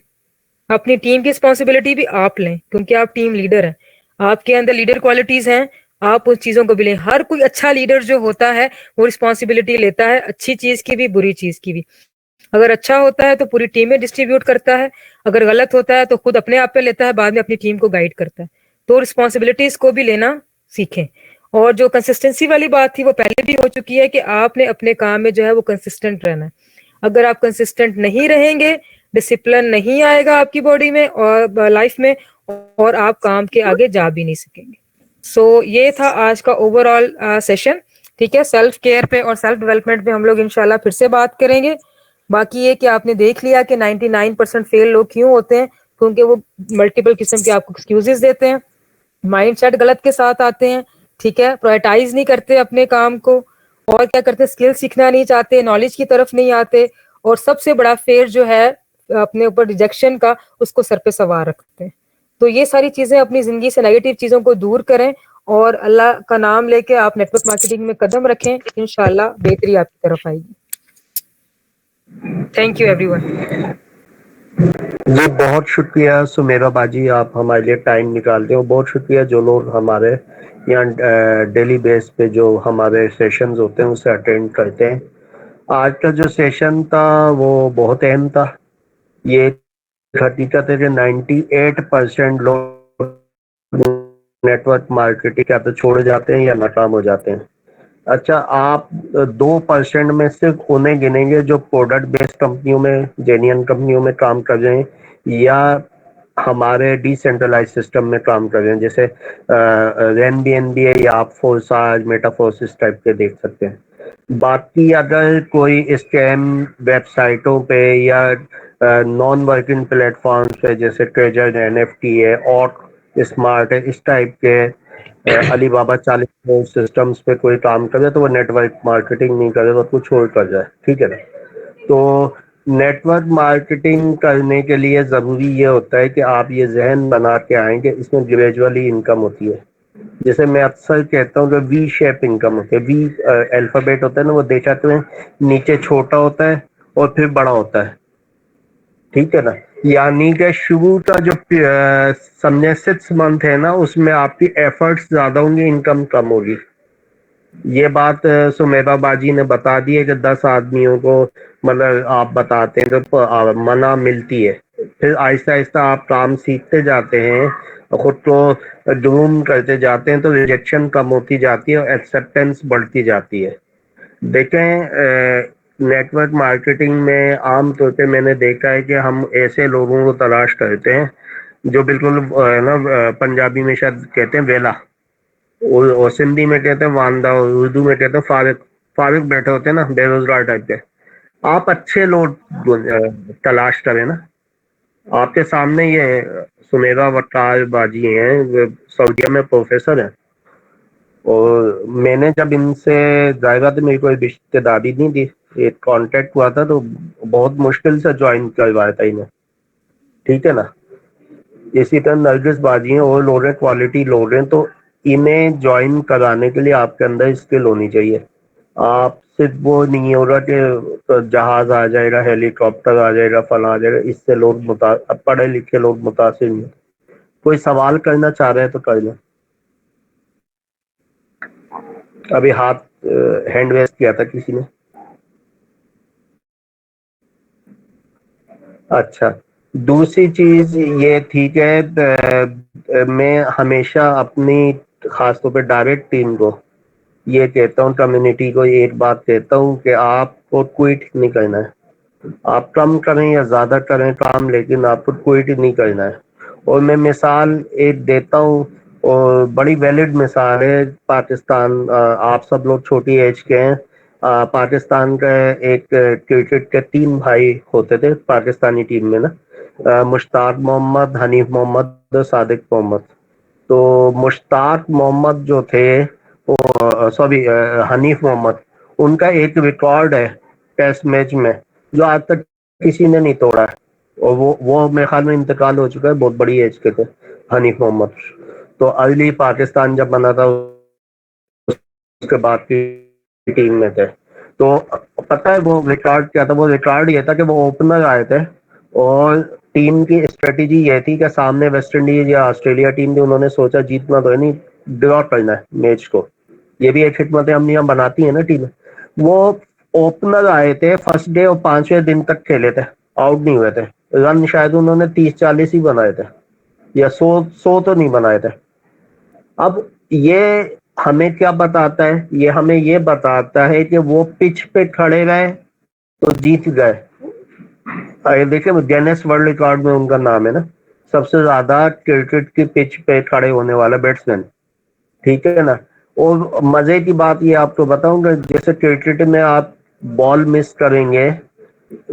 अपनी टीम की रिस्पॉन्सिबिलिटी भी आप लें, क्योंकि आप टीम लीडर हैं। आपके अंदर लीडर क्वालिटीज हैं, आप उस चीजों को भी लें। हर कोई अच्छा लीडर जो होता है वो रिस्पॉन्सिबिलिटी लेता है, अच्छी चीज की भी बुरी चीज की भी। अगर अच्छा होता है तो पूरी टीम में डिस्ट्रीब्यूट करता है, अगर गलत होता है तो खुद अपने आप पे लेता है, बाद में अपनी टीम को गाइड करता है। तो रिस्पॉन्सिबिलिटीज को भी लेना सीखें। और जो कंसिस्टेंसी वाली बात थी वो पहले भी हो चुकी है कि आपने अपने काम में जो है वो कंसिस्टेंट रहना है। अगर आप कंसिस्टेंट नहीं रहेंगे, डिसिप्लिन नहीं आएगा आपकी बॉडी में और लाइफ में, और आप काम के आगे जा भी नहीं सकेंगे। सो ये था आज का ओवरऑल सेशन। ठीक है, सेल्फ केयर पे और सेल्फ डेवलपमेंट पे हम लोग इंशाल्लाह फिर से बात करेंगे। बाकी ये कि आपने देख लिया कि 99% फेल लोग क्यों होते हैं, क्योंकि वो मल्टीपल किस्म के आपको एक्सक्यूजेस देते हैं, माइंडसेट गलत के साथ आते हैं। ठीक है, प्रायोरिटाइज नहीं करते अपने काम को, और क्या करते, स्किल सीखना नहीं चाहते, नॉलेज की तरफ नहीं आते, और सबसे बड़ा फेयर जो है अपने ऊपर रिजेक्शन का, उसको सर पे सवार रखते हैं। तो ये सारी चीजें अपनी जिंदगी से नेगेटिव चीजों को दूर करें और अल्लाह का नाम लेके आप नेटवर्क मार्केटिंग में कदम रखें, इंशाल्लाह बेहतरी आपकी तरफ आएगी। Thank you everyone. जी बहुत शुक्रिया सुमेरा बाजी, आप हमारे लिए टाइम निकालते हो। बहुत शुक्रिया जो लोग हमारे यहाँ डेली बेस पे जो हमारे सेशंस होते हैं उसे अटेंड करते हैं। आज का जो सेशन था वो बहुत अहम था। ये हकीकत है कि 98% लोग नेटवर्क मार्केटिंग या तो छोड़ जाते हैं या नाकाम हो जाते हैं। अच्छा, आप 2% में सिर्फ उन्हें गिनेंगे जो प्रोडक्ट बेस्ड कंपनियों में, जेन्युइन कंपनियों में काम कर रहे हैं या हमारे डिसेंट्रलाइज सिस्टम में काम कर रहे हैं, जैसे Airbnb है या आप फोर्साज, मेटाफोर्सिस टाइप के देख सकते हैं। बाकी अगर कोई स्कैम वेबसाइटों पे या नॉन वर्किंग प्लेटफॉर्म्स पे जैसे ट्रेजर, एनएफटी है और स्मार्ट है, इस टाइप के अलीबाबा 40 सिस्टम्स पे कोई काम करे तो वो नेटवर्क मार्केटिंग नहीं करे तो कुछ और कर जाए। ठीक है ना? तो नेटवर्क मार्केटिंग करने के लिए ज़रूरी ये होता है कि आप ये जहन बना के आएँ कि इसमें ग्रेजुअली इनकम होती है। जैसे मैं अक्सर कहता हूँ कि वी शेप इनकम होती है। वी अल्फ़ाबेट होता है ना, वो देखा तो नीचे छोटा होता है और फिर बड़ा होता है। ठीक है ना? यानी कि शुरू का जो समझे 6 मंथ है ना, उसमें आपकी एफर्ट्स ज्यादा होंगी, इनकम कम होगी। ये बात सुमेरा बाजी ने बता दी है कि 10 आदमियों को मतलब आप बताते हैं तो मना मिलती है। फिर आहिस्ता आहिस्ता आप काम सीखते जाते हैं, खुद को ग्रूम करते जाते हैं, तो रिजेक्शन कम होती जाती है और एक्सेप्टेंस बढ़ती जाती है। देखें, नेटवर्क मार्केटिंग में आम तौर पे मैंने देखा है कि हम ऐसे लोगों को तलाश करते हैं जो बिल्कुल पंजाबी में शायद कहते हैं वेला, और सिंधी में कहते हैं वांदा, और उर्दू में कहते हैं फारिग। फारिग बैठे होते हैं ना, बेरोजगार टाइप के। आप अच्छे लोग तलाश करें ना। आपके सामने ये सुमेरा वकार बाजी हैं, वो सऊदीया में प्रोफेसर हैं, और मैंने जब इनसे जायगा तो मेरी कोई रिश्तेदारी नहीं थी, एक कांटेक्ट हुआ था तो बहुत मुश्किल से ज्वाइन करवाया था इन्हें। ठीक है ना? इसी तरह नरगिस बाजी हैं और लोग हैं, क्वालिटी लोग हैं, तो इन्हें ज्वाइन कराने के लिए आपके अंदर स्किल होनी चाहिए। आप सिर्फ वो नहीं होगा कि तो जहाज आ जाएगा, हेलीकॉप्टर आ जाएगा, फला आ जाएगा, इससे लोग पढ़े लिखे लोग मुतासिर नहीं। कोई सवाल करना चाह रहे हैं तो कर लें। अभी हाथ हैंड रेस किया था किसी ने। अच्छा, दूसरी चीज ये थी कि मैं हमेशा अपनी, खासतौर पे डायरेक्ट टीम को ये कहता हूँ, कम्युनिटी को एक बात कहता हूँ कि आपको क्विट नहीं करना है। आप कम करें या ज्यादा करें काम, लेकिन आपको क्विट नहीं करना है। और मैं मिसाल एक देता हूँ, और बड़ी वैलिड मिसाल है। पाकिस्तान, आप सब लोग छोटी एज के हैं। पाकिस्तान का एक क्रिकेट के 3 भाई होते थे पाकिस्तानी टीम में ना, मुश्ताक मोहम्मद, हनीफ मोहम्मद और सादिक मोहम्मद। तो मुश्ताक मोहम्मद जो थे, सॉरी, हनीफ मोहम्मद, उनका एक रिकॉर्ड है टेस्ट मैच में जो आज तक किसी ने नहीं तोड़ा है। और वो मेरे ख्याल में इंतकाल हो चुका है, बहुत बड़ी एज के थे हनीफ मोहम्मद। तो अर्ली पाकिस्तान जब बना था उसके बाद की टीम में थे। तो पता है वो रिकॉर्ड क्या था? वो रिकॉर्ड ये था कि वो ओपनर आए थे और टीम की स्ट्रेटेजी ये थी कि सामने वेस्ट इंडीज या ऑस्ट्रेलिया टीम थी, उन्होंने सोचा जीतना तो है नहीं, ड्रॉ करना है मैच को। ये भी एक हिकमत अमलियां बनाती है ना टीम। वो ओपनर आए थे फर्स्ट डे और 5वें दिन तक खेले थे, आउट नहीं हुए थे। रन शायद उन्होंने 30-40 ही बनाए थे, या 100 तो नहीं बनाए थे। अब ये हमें क्या बताता है? ये हमें ये बताता है कि वो पिच पे खड़े रहे तो जीत गए। देखिए गिनेस वर्ल्ड रिकॉर्ड में उनका नाम है ना, सबसे ज्यादा क्रिकेट की पिच पे खड़े होने वाला बैट्समैन, ठीक है ना। और मजे की बात ये आपको बताऊंगा, जैसे क्रिकेट में आप बॉल मिस करेंगे,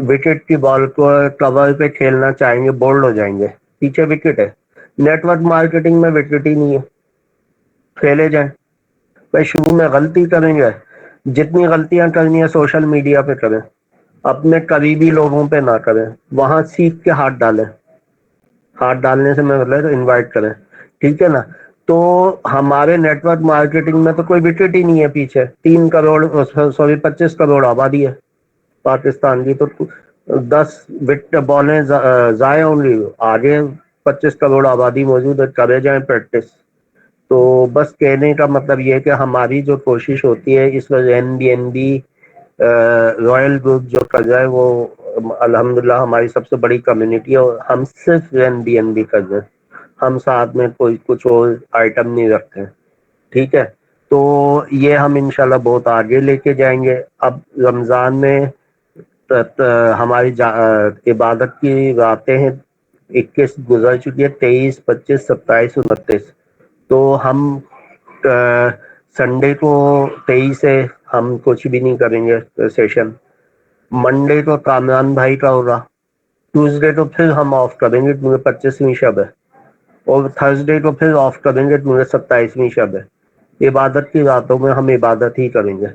विकेट की बॉल को कवर पे खेलना चाहेंगे, बोल्ड हो जाएंगे, पीछे विकेट है। नेटवर्क मार्केटिंग में विकेट ही नहीं है, खेले जाए। भाई शुरू में गलती करेंगे, जितनी गलतियां करनी है सोशल मीडिया पे करें, अपने करीबी लोगों पे ना करें, वहां सीख के हाथ डालें। हाथ डालने से मैं मतलब इनवाइट करें, ठीक है ना। तो हमारे नेटवर्क मार्केटिंग में तो कोई विकेट ही नहीं है पीछे। 3 करोड़, सॉरी 25 करोड़ आबादी है पाकिस्तान की, तो 10 विकेट बॉलें जाए होंगी, आगे 25 करोड़ आबादी मौजूद है, करे जाए प्रैक्टिस। तो बस कहने का मतलब ये है कि हमारी जो कोशिश होती है इस वजह एनबीएनबी रॉयल ग्रुप जो कर रहा है, वो अल्हम्दुलिल्लाह हमारी सबसे बड़ी कम्युनिटी है, और हम सिर्फ एनबीएनबी कर रहे हैं, हम साथ में कोई कुछ और आइटम नहीं रखते, ठीक है। तो ये हम इंशाल्लाह बहुत आगे लेके जाएंगे। अब रमजान में हमारी इबादत की रातें हैं, 21 गुजर चुकी है, 23, 25, 27, 29। तो हम संडे को 23 से हम कुछ भी नहीं करेंगे सेशन। मंडे को कामरान भाई का होगा, ट्यूसडे को फिर हम ऑफ करेंगे क्योंकि 25वीं शब है, और थर्सडे को फिर ऑफ करेंगे क्योंकि 27वीं शब है। इबादत की रातों में हम इबादत ही करेंगे,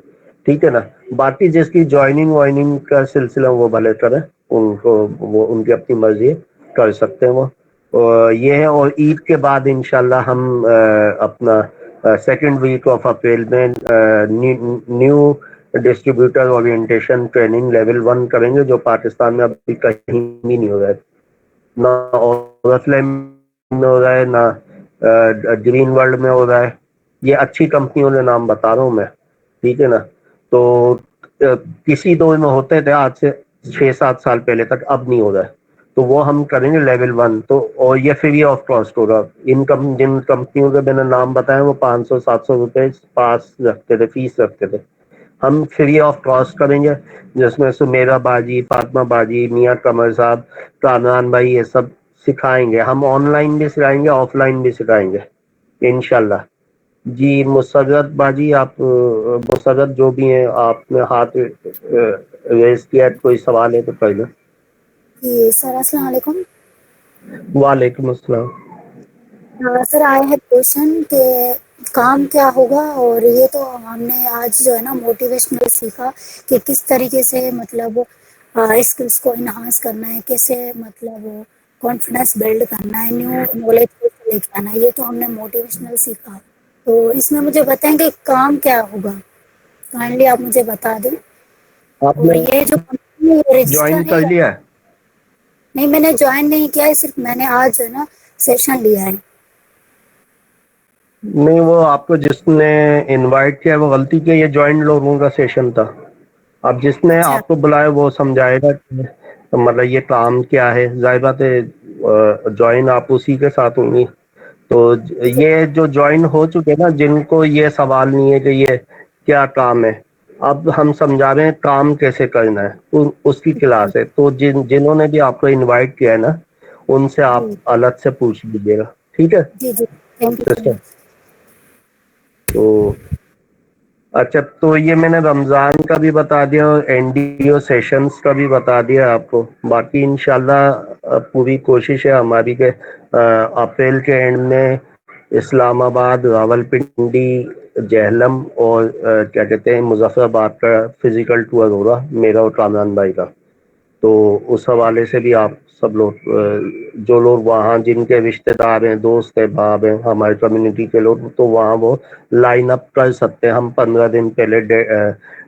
ठीक है ना। बाकी जिसकी ज्वाइनिंग वाइनिंग का सिलसिला वो भले करें, उनको वो उनकी अपनी मर्जी है, कर सकते हैं वो। और ये है, और ईद के बाद इंशाल्लाह हम अपना सेकंड वीक ऑफ अप्रैल में new distributor orientation training level 1 करेंगे, जो पाकिस्तान में अभी कहीं भी नहीं हो रहा है, ना ओरफ्लेम में हो रहा है, ना ग्रीन वर्ल्ड में हो रहा है। ये अच्छी कंपनियों ने नाम बता रहा हूँ मैं, ठीक है ना। तो किसी दौर में होते थे आज से 6-7 साल पहले तक, अब नहीं हो रहा है। तो वो हम करेंगे लेवल 1, तो और ये फ्री ऑफ कॉस्ट होगा। जिन कंपनियों के मैंने नाम बताए वो 500-700 रुपए पास रखते थे, फीस रखते थे, हम फ्री ऑफ कॉस्ट करेंगे, जिसमें सुमेरा बाजी, फातिमा बाजी, मियां कमर साहब, कामरान भाई, ये सब सिखाएंगे। हम ऑनलाइन भी सिखाएंगे, ऑफलाइन भी सिखाएंगे इंशाल्लाह। जी मुसर्रत बाजी, आप मुसर्रत जो भी हैं, आपने हाथ रेज किया, कोई सवाल है तो पहले। जी सर, अस्सलाम वालेकुम। वालेकुम अस्सलाम। सर आए है क्वेश्चन के काम क्या होगा, और ये तो हमने आज जो है ना मोटिवेशनल सीखा कि किस तरीके से मतलब स्किल्स को इन्हांस करना है, कैसे मतलब कॉन्फिडेंस बिल्ड करना है, न्यू नॉलेज कैसे लेके आना है, ये तो हमने मोटिवेशनल सीखा। तो इसमें मुझे बताएंगे काम क्या होगा, काइंडली आप मुझे बता दें। और आपने ये जो कंपनी रजिस्टर ज्वाइन है कर लिया है? नहीं, मैंने ज्वाइन नहीं किया है, सिर्फ मैंने आज जो है ना सेशन लिया है। नहीं, वो आपको जिसने इनवाइट किया वो गलती की, ये ज्वाइन लोगों का सेशन था। अब जिसने अच्छा आपको बुलाया वो समझाएगा कि मतलब ये काम क्या है। जाहिर बात है ज्वाइन आप उसी के साथ होंगी। तो ठीक है। ये जो ज्वाइन हो चुके ना, जिनको ये सवाल नहीं है कि ये क्या काम है, अब हम समझा रहे हैं काम कैसे करना है, उसकी क्लास है। तो जिन्होंने भी आपको इनवाइट किया है ना, उनसे आप जी अलग से पूछ लीजिएगा, ठीक है जी जी, thank you so sister. Much. तो अच्छा, तो ये मैंने रमजान का भी बता दिया और एनडीओ सेशंस का भी बता दिया आपको। बाकी इंशाल्लाह पूरी कोशिश है हमारी के अप्रैल के एंड में इस्लामाबाद, रावलपिंडी, जहलम और क्या कहते हैं मुजफ्फराबाद का फिजिकल टूर होगा मेरा और कामरान भाई का। तो उस हवाले से भी आप सब लोग जो लोग वहाँ जिनके रिश्तेदार हैं, दोस्त हैं, भाव हैं, हमारे कम्युनिटी के लोग, तो वहाँ वो लाइन अप कर सकते हैं। हम 15 दिन पहले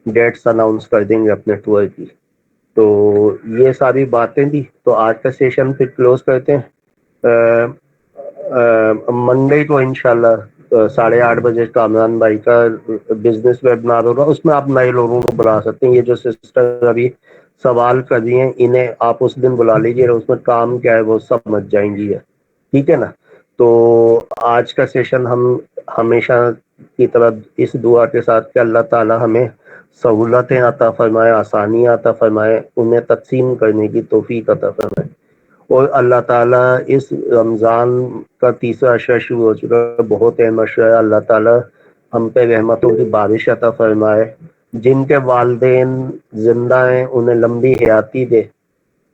डेट्स अनाउंस कर देंगे अपने टूर की। तो ये सारी बातें थी, तो आज का सेशन फिर क्लोज करते हैं। मंडे को इंशाल्लाह 8:30 बजे कामरान भाई का बिजनेस वेबिनार होगा, उसमें आप नए लोगों को बुला सकते हैं। ये जो सिस्टर अभी सवाल कर रही हैं, इन्हें आप उस दिन बुला लीजिए, उसमें काम क्या है वो समझ जाएंगी है, ठीक है ना। तो आज का सेशन हम हमेशा की तरह इस दुआ के साथ कि अल्लाह ताला हमें सहूलतें अता फरमाए, आसानी अता फरमाए, उन्हें तकसीम करने की तौफीक अता फरमाए। और अल्लाह ताला इस रमज़ान का तीसरा अशरा शुरू हो चुका है, बहुत अहम अशरा है। अल्लाह ताला हम पे रहमतों की बारिश अता फरमाए, जिनके वालिदैन जिंदा हैं उन्हें लंबी हयाती दे,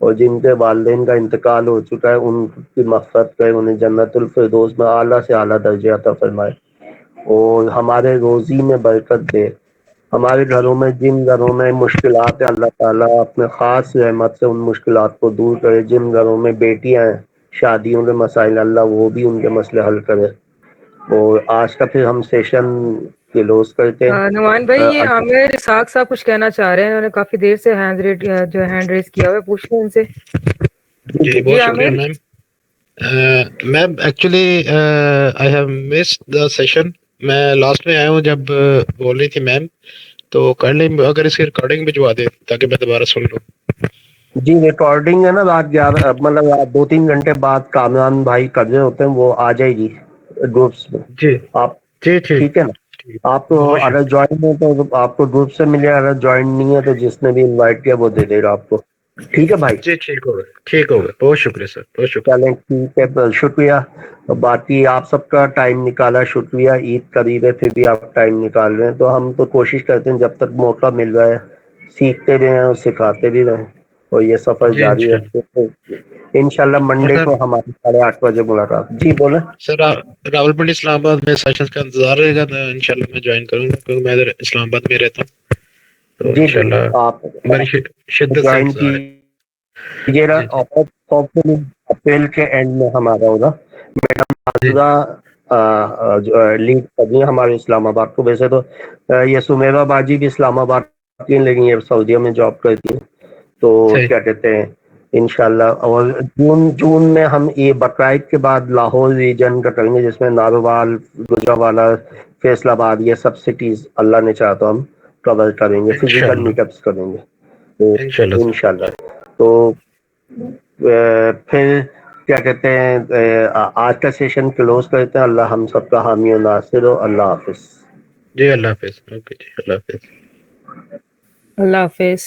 और जिनके वालिदैन का इंतकाल हो चुका है उनकी मग़फ़िरत करे, उन्हें जन्नतुल फिरदौस में आला से आला दर्जे अता फरमाए, और हमारे रोज़ी में बरकत दे। हमारे घरों में जिन घरों में मुश्किलात है, अल्लाह ताला अपने ख़ास रहमत से उन मुश्किलात को दूर करे। जिन घरों में बेटियां हैं, शादियों के मसाइल, अल्लाह वो भी उनके मसले हल करे। और आज का फिर हम सेशन क्लोज करते हैं। नुमान भाई, ये आमिर इसाक साहब कुछ कहना चाह रहे हैं, उन्होंने काफी देर से हैंड रेज किया हुआ है, पूछ लो उनसे। जी बहुत शुक्रिया ma'am. Ma'am actually I have missed the session. मैं लास्ट में आया हूँ जब बोल रही थी मैम, तो कर लें अगर इसकी रिकॉर्डिंग भिजवा दे ताकि मैं दोबारा सुन लूँ। जी रिकॉर्डिंग है ना, रात 11 मतलब 2-3 घंटे बाद कामरान भाई कर रहे होते हैं, वो आ जाएगी ग्रुप्स में। जी आप जी ठीक है ना, आप तो बहुत अगर ज्वाइन हो तो आपको ग्रुप से मिलेगा, अगर ज्वाइन नहीं है तो जिसने भी इनवाइट किया वो दे देगा आपको। ठीक है भाई, जी ठीक हो गया। बहुत शुक्रिया सर, बहुत शुक्रिया। चलें ठीक है, तो शुक्रिया। बाकी आप सबका टाइम निकाला, शुक्रिया। ईद करीब है फिर भी आप टाइम निकाल रहे हैं, तो हम तो कोशिश करते हैं जब तक मौका मिल रहा है सीखते भी हैं और सिखाते भी रहें, और ये सफर जी जारी रखते हैं। इंशाल्लाह मंडे को हमारी 8:30 बजे मुलाकात। जी बोले सर। रावलपिंडी इस्लामाबाद में सेशन का इंतजार रहेगा, तो इंशाल्लाह मैं ज्वाइन करूंगा क्योंकि मैं इधर इस्लामाबाद में रहता हूँ, तो जी इंशाल्लाह आप मेरी शिद्दत से ज्वाइन इंतजार है। कीजिएगा, जी जी और होपफुली अप्रैल के एंड में हमारा होगा। मैडम जी माजूदा लीड कर रही है हमारे इस्लामाबाद को। वैसे तो ये सुमेरा बाजी भी इस्लामाबाद की हैं, लेकिन ये सऊदीया में जॉब करती है। तो सही। क्या कहते हैं, इंशाल्लाह। और जून में हम ये बकरीद के बाद लाहौर रीजन का करेंगे, जिसमें नारोवाल, गुजरावाला, फैसलाबाद, ये सब सिटीज अल्लाह ने चाहा तो हम कवर करेंगे, फिजिकल इंशाल्लाह मीटअप्स करेंगे तो इंशाल्लाह सर। इंशाल्लाह। तो फिर क्या कहते हैं, आज का सेशन क्लोज करते हैं। अल्लाह हम सबका हामी और नासिर हो। अल्लाह हाफिज। जी अल्लाह हाफिज। ओके जी, अल्लाह हाफिज। अल्लाह हाफिज।